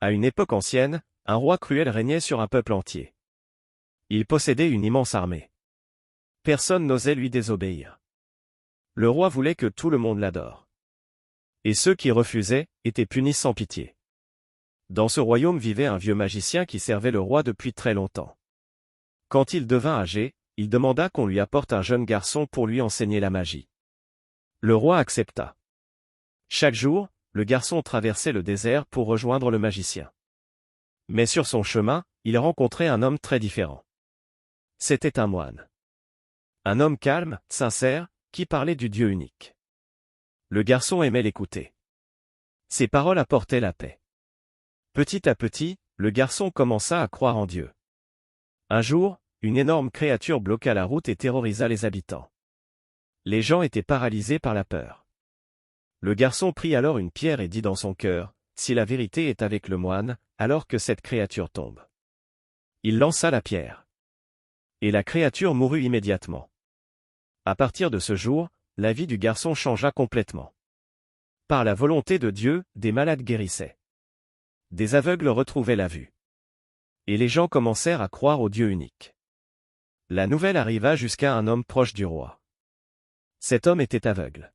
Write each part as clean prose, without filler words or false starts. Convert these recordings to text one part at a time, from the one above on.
À une époque ancienne, un roi cruel régnait sur un peuple entier. Il possédait une immense armée. Personne n'osait lui désobéir. Le roi voulait que tout le monde l'adore. Et ceux qui refusaient étaient punis sans pitié. Dans ce royaume vivait un vieux magicien qui servait le roi depuis très longtemps. Quand il devint âgé, il demanda qu'on lui apporte un jeune garçon pour lui enseigner la magie. Le roi accepta. Chaque jour, le garçon traversait le désert pour rejoindre le magicien. Mais sur son chemin, il rencontrait un homme très différent. C'était un moine. Un homme calme, sincère, qui parlait du Dieu unique. Le garçon aimait l'écouter. Ses paroles apportaient la paix. Petit à petit, le garçon commença à croire en Dieu. Un jour, une énorme créature bloqua la route et terrorisa les habitants. Les gens étaient paralysés par la peur. Le garçon prit alors une pierre et dit dans son cœur, « Si la vérité est avec le moine, alors que cette créature tombe. » Il lança la pierre. Et la créature mourut immédiatement. À partir de ce jour, la vie du garçon changea complètement. Par la volonté de Dieu, des malades guérissaient. Des aveugles retrouvaient la vue. Et les gens commencèrent à croire au Dieu unique. La nouvelle arriva jusqu'à un homme proche du roi. Cet homme était aveugle.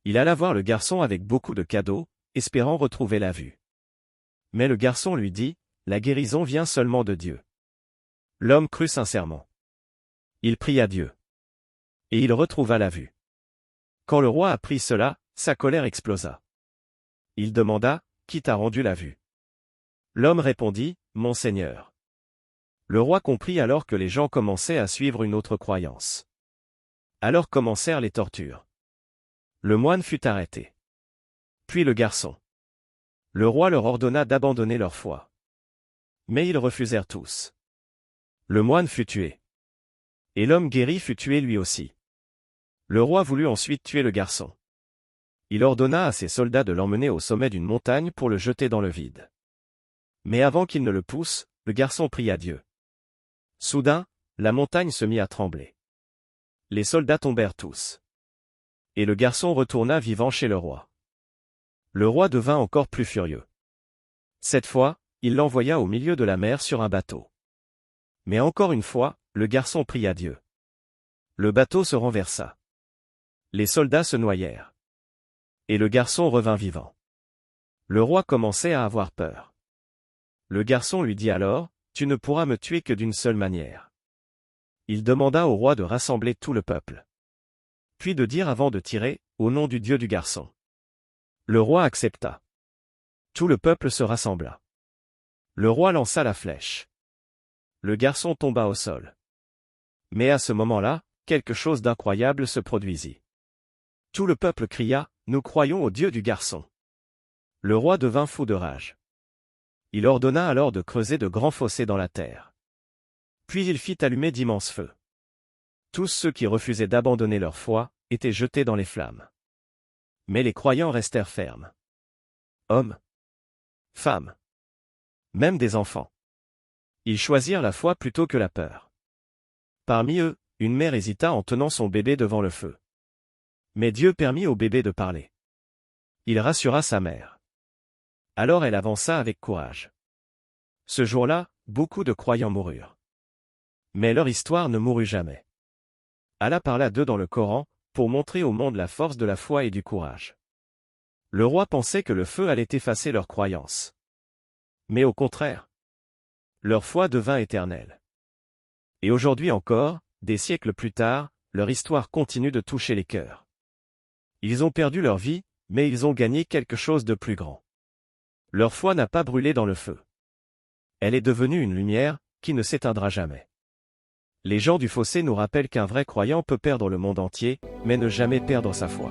Il alla voir le garçon avec beaucoup de cadeaux, espérant retrouver la vue. Mais le garçon lui dit, « La guérison vient seulement de Dieu. » L'homme crut sincèrement. Il pria Dieu. Et il retrouva la vue. Quand le roi apprit cela, sa colère explosa. Il demanda, « Qui t'a rendu la vue ?» L'homme répondit, « Mon Seigneur. » Le roi comprit alors que les gens commençaient à suivre une autre croyance. Alors commencèrent les tortures. Le moine fut arrêté. Puis le garçon. Le roi leur ordonna d'abandonner leur foi. Mais ils refusèrent tous. Le moine fut tué. Et l'homme guéri fut tué lui aussi. Le roi voulut ensuite tuer le garçon. Il ordonna à ses soldats de l'emmener au sommet d'une montagne pour le jeter dans le vide. Mais avant qu'il ne le pousse, le garçon pria Dieu. Soudain, la montagne se mit à trembler. Les soldats tombèrent tous. Et le garçon retourna vivant chez le roi. Le roi devint encore plus furieux. Cette fois, il l'envoya au milieu de la mer sur un bateau. Mais encore une fois, le garçon pria Dieu. Le bateau se renversa. Les soldats se noyèrent. Et le garçon revint vivant. Le roi commençait à avoir peur. Le garçon lui dit alors, « Tu ne pourras me tuer que d'une seule manière. » Il demanda au roi de rassembler tout le peuple. Puis de dire avant de tirer, au nom du Dieu du garçon. Le roi accepta. Tout le peuple se rassembla. Le roi lança la flèche. Le garçon tomba au sol. Mais à ce moment-là, quelque chose d'incroyable se produisit. Tout le peuple cria, « Nous croyons au Dieu du garçon. » Le roi devint fou de rage. Il ordonna alors de creuser de grands fossés dans la terre. Puis il fit allumer d'immenses feux. Tous ceux qui refusaient d'abandonner leur foi, étaient jetés dans les flammes. Mais les croyants restèrent fermes. Hommes, femmes, même des enfants. Ils choisirent la foi plutôt que la peur. Parmi eux, une mère hésita en tenant son bébé devant le feu. Mais Dieu permit au bébé de parler. Il rassura sa mère. Alors elle avança avec courage. Ce jour-là, beaucoup de croyants moururent. Mais leur histoire ne mourut jamais. Allah parla d'eux dans le Coran, pour montrer au monde la force de la foi et du courage. Le roi pensait que le feu allait effacer leur croyance. Mais au contraire, leur foi devint éternelle. Et aujourd'hui encore, des siècles plus tard, leur histoire continue de toucher les cœurs. Ils ont perdu leur vie, mais ils ont gagné quelque chose de plus grand. Leur foi n'a pas brûlé dans le feu. Elle est devenue une lumière, qui ne s'éteindra jamais. Les gens du fossé nous rappellent qu'un vrai croyant peut perdre le monde entier, mais ne jamais perdre sa foi.